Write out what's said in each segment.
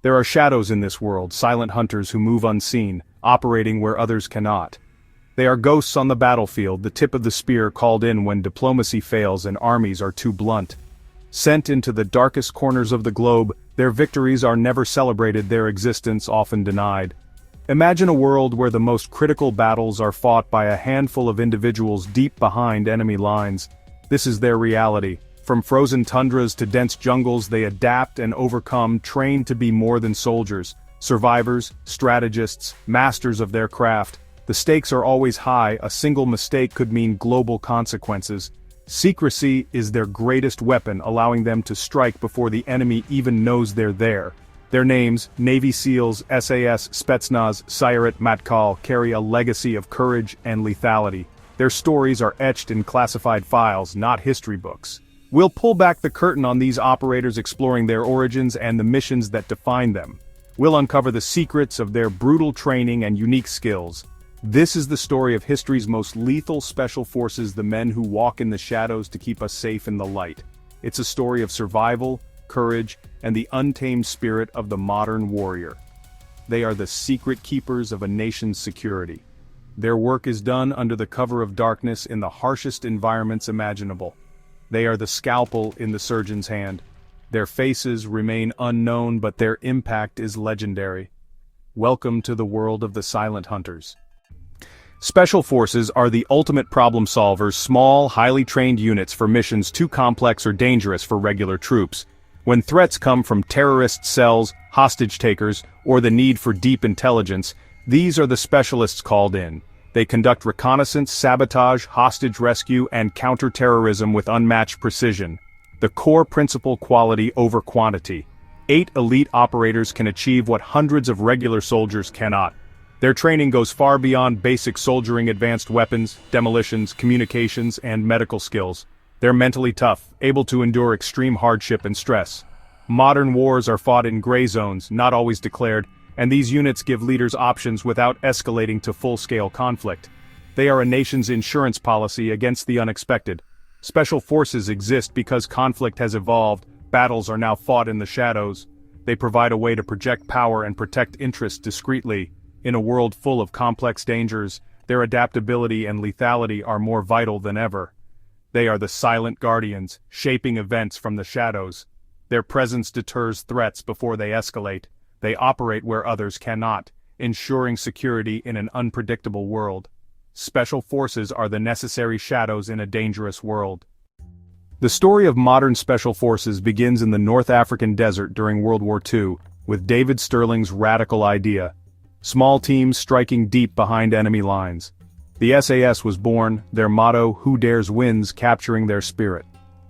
There are shadows in this world, silent hunters who move unseen, operating where others cannot. They are ghosts on the battlefield, the tip of the spear called in when diplomacy fails and armies are too blunt. Sent into the darkest corners of the globe, their victories are never celebrated, their existence often denied. Imagine a world where the most critical battles are fought by a handful of individuals deep behind enemy lines. This is their reality. From frozen tundras to dense jungles, they adapt and overcome, trained to be more than soldiers. Survivors, strategists, masters of their craft. The stakes are always high, a single mistake could mean global consequences. Secrecy is their greatest weapon, allowing them to strike before the enemy even knows they're there. Their names, Navy SEALs, SAS, Spetsnaz, Sayeret, Matkal, carry a legacy of courage and lethality. Their stories are etched in classified files, not history books. We'll pull back the curtain on these operators, exploring their origins and the missions that define them. We'll uncover the secrets of their brutal training and unique skills. This is the story of history's most lethal special forces, the men who walk in the shadows to keep us safe in the light. It's a story of survival, courage, and the untamed spirit of the modern warrior. They are the secret keepers of a nation's security. Their work is done under the cover of darkness in the harshest environments imaginable. They are the scalpel in the surgeon's hand. Their faces remain unknown, but their impact is legendary. Welcome to the world of the silent hunters. Special forces are the ultimate problem solvers, small, highly trained units for missions too complex or dangerous for regular troops. When threats come from terrorist cells, hostage takers, or the need for deep intelligence, these are the specialists called in. They conduct reconnaissance, sabotage, hostage rescue, and counter-terrorism with unmatched precision. The core principle: quality over quantity. 8 elite operators can achieve what hundreds of regular soldiers cannot. Their training goes far beyond basic soldiering: advanced weapons, demolitions, communications, and medical skills. They're mentally tough, able to endure extreme hardship and stress. Modern wars are fought in gray zones, not always declared, and these units give leaders options without escalating to full-scale conflict. They are a nation's insurance policy against the unexpected. Special forces exist because conflict has evolved, battles are now fought in the shadows. They provide a way to project power and protect interests discreetly. In a world full of complex dangers, their adaptability and lethality are more vital than ever. They are the silent guardians, shaping events from the shadows. Their presence deters threats before they escalate. They operate where others cannot, ensuring security in an unpredictable world. Special forces are the necessary shadows in a dangerous world. The story of modern special forces begins in the North African desert during World War II, with David Sterling's radical idea. Small teams striking deep behind enemy lines. The SAS was born, their motto, "Who dares wins," capturing their spirit.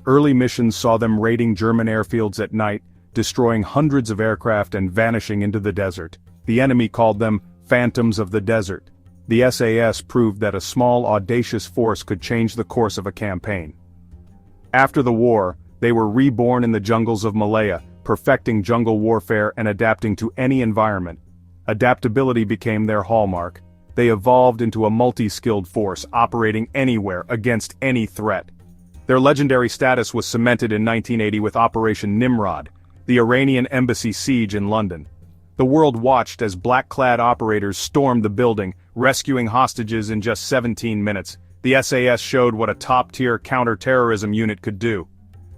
Early missions saw them raiding German airfields at night, destroying hundreds of aircraft and vanishing into the desert. The enemy called them phantoms of the desert. The SAS proved that a small, audacious force could change the course of a campaign. After the war, they were reborn in the jungles of Malaya, perfecting jungle warfare and adapting to any environment. Adaptability became their hallmark. They evolved into a multi-skilled force, operating anywhere against any threat. Their legendary status was cemented in 1980 with Operation Nimrod, the Iranian embassy siege in London. The world watched as black-clad operators stormed the building, rescuing hostages in just 17 minutes. The SAS showed what a top-tier counter-terrorism unit could do.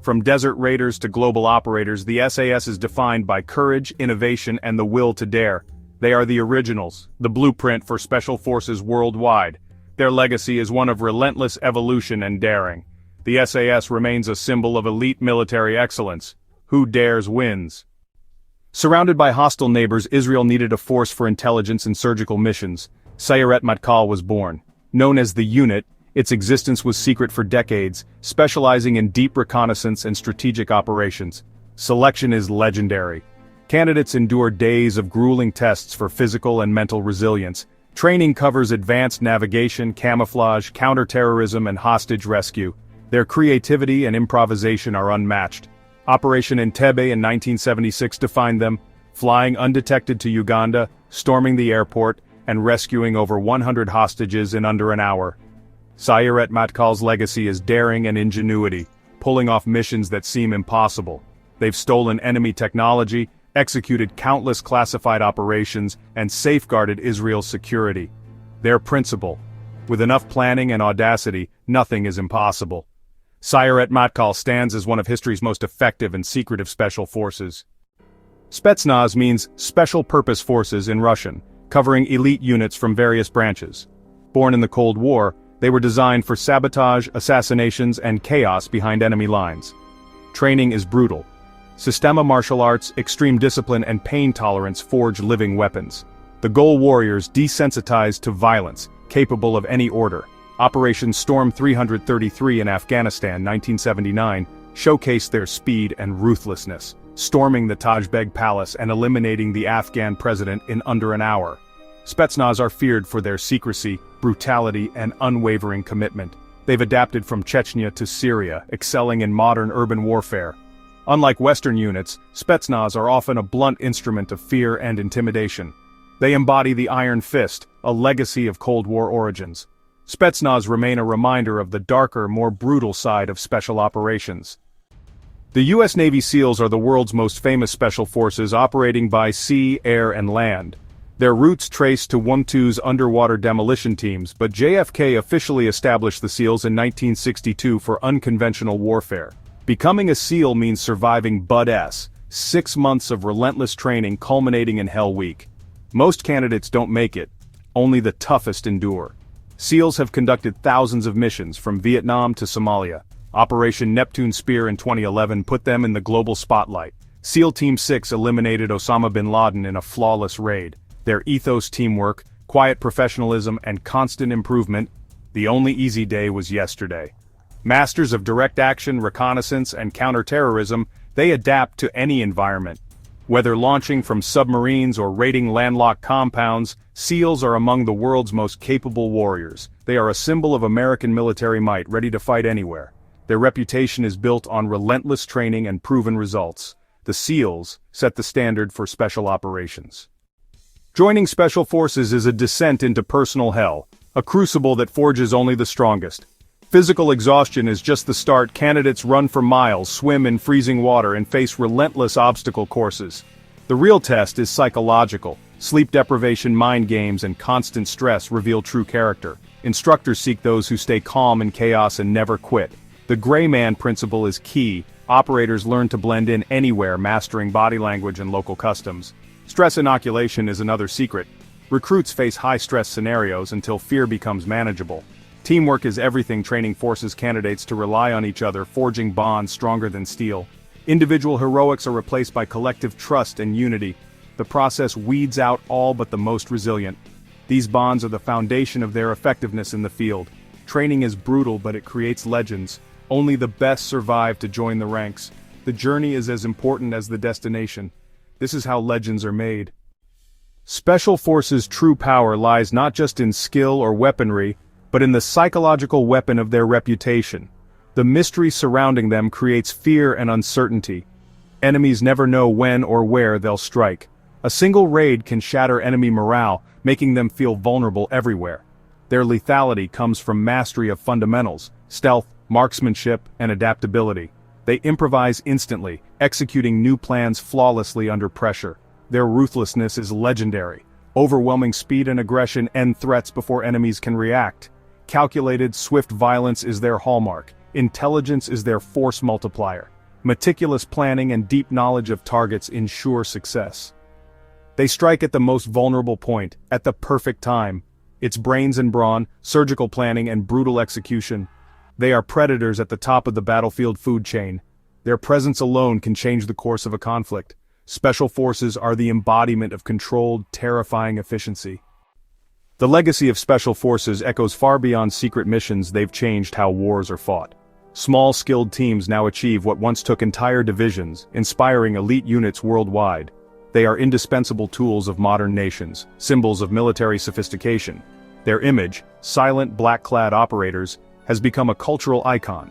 From desert raiders to global operators, the SAS is defined by courage, innovation, and the will to dare. They are the originals, the blueprint for special forces worldwide. Their legacy is one of relentless evolution and daring. The SAS remains a symbol of elite military excellence. Who dares wins. Surrounded by hostile neighbors, Israel needed a force for intelligence and surgical missions. Sayeret Matkal was born. Known as the unit, its existence was secret for decades, specializing in deep reconnaissance and strategic operations. Selection is legendary. Candidates endure days of grueling tests for physical and mental resilience. Training covers advanced navigation, camouflage, counter-terrorism, and hostage rescue. Their creativity and improvisation are unmatched. Operation Entebbe in 1976 defined them, flying undetected to Uganda, storming the airport, and rescuing over 100 hostages in under an hour. Sayeret Matkal's legacy is daring and ingenuity, pulling off missions that seem impossible. They've stolen enemy technology, executed countless classified operations, and safeguarded Israel's security. Their principle: with enough planning and audacity, nothing is impossible. Sayeret Matkal stands as one of history's most effective and secretive special forces. Spetsnaz means Special Purpose Forces in Russian, covering elite units from various branches. Born in the Cold War, they were designed for sabotage, assassinations, and chaos behind enemy lines. Training is brutal. Systema martial arts, extreme discipline, and pain tolerance forge living weapons. The Goal warriors desensitized to violence, capable of any order. Operation Storm 333 in Afghanistan, 1979, showcased their speed and ruthlessness, storming the Taj Beg Palace and eliminating the Afghan president in under an hour. Spetsnaz are feared for their secrecy, brutality, and unwavering commitment. They've adapted from Chechnya to Syria, excelling in modern urban warfare. Unlike Western units, Spetsnaz are often a blunt instrument of fear and intimidation. They embody the Iron Fist, a legacy of Cold War origins. Spetsnaz remain a reminder of the darker, more brutal side of special operations. The U.S. Navy SEALs are the world's most famous special forces operating by sea, air, and land. Their roots trace to WMT's underwater demolition teams, but JFK officially established the SEALs in 1962 for unconventional warfare. Becoming a SEAL means surviving Bud-S, 6 months of relentless training culminating in Hell Week. Most candidates don't make it, only the toughest endure. SEALs have conducted thousands of missions from Vietnam to Somalia. Operation Neptune Spear in 2011 put them in the global spotlight. SEAL Team 6 eliminated Osama bin Laden in a flawless raid. Their ethos: teamwork, quiet professionalism, and constant improvement. The only easy day was yesterday. Masters of direct action, reconnaissance, and counterterrorism, they adapt to any environment. Whether launching from submarines or raiding landlocked compounds, SEALs are among the world's most capable warriors. They are a symbol of American military might, ready to fight anywhere. Their reputation is built on relentless training and proven results. The SEALs set the standard for special operations. Joining Special Forces is a descent into personal hell, a crucible that forges only the strongest. Physical exhaustion is just the start. Candidates run for miles, swim in freezing water, and face relentless obstacle courses. The real test is psychological. Sleep deprivation, mind games, and constant stress reveal true character. Instructors seek those who stay calm in chaos and never quit. The gray man principle is key. Operators learn to blend in anywhere, mastering body language and local customs. Stress inoculation is another secret. Recruits face high-stress scenarios until fear becomes manageable. Teamwork is everything. Training forces candidates to rely on each other, forging bonds stronger than steel. Individual heroics are replaced by collective trust and unity. The process weeds out all but the most resilient. These bonds are the foundation of their effectiveness in the field. Training is brutal, but it creates legends. Only the best survive to join the ranks. The journey is as important as the destination. This is how legends are made. Special Forces' true power lies not just in skill or weaponry, but in the psychological weapon of their reputation. The mystery surrounding them creates fear and uncertainty. Enemies never know when or where they'll strike. A single raid can shatter enemy morale, making them feel vulnerable everywhere. Their lethality comes from mastery of fundamentals: stealth, marksmanship, and adaptability. They improvise instantly, executing new plans flawlessly under pressure. Their ruthlessness is legendary. Overwhelming speed and aggression end threats before enemies can react. Calculated, swift violence is their hallmark. Intelligence is their force multiplier. Meticulous planning and deep knowledge of targets ensure success. They strike at the most vulnerable point, at the perfect time. It's brains and brawn, surgical planning, and brutal execution. They are predators at the top of the battlefield food chain. Their presence alone can change the course of a conflict. Special Forces are the embodiment of controlled, terrifying efficiency. The legacy of Special Forces echoes far beyond secret missions. They've changed how wars are fought. Small, skilled teams now achieve what once took entire divisions, inspiring elite units worldwide. They are indispensable tools of modern nations, symbols of military sophistication. Their image, silent, black-clad operators, has become a cultural icon.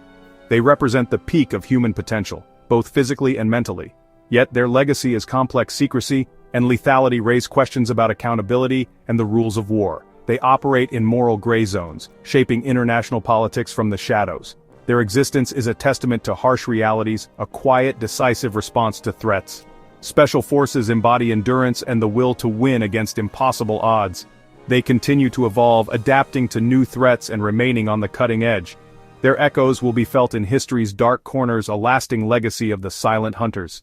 They represent the peak of human potential, both physically and mentally. Yet their legacy is complex. Secrecy and lethality raise questions about accountability and the rules of war. They operate in moral gray zones, shaping international politics from the shadows. Their existence is a testament to harsh realities, a quiet, decisive response to threats. Special forces embody endurance and the will to win against impossible odds. They continue to evolve, adapting to new threats and remaining on the cutting edge. Their echoes will be felt in history's dark corners, a lasting legacy of the silent hunters.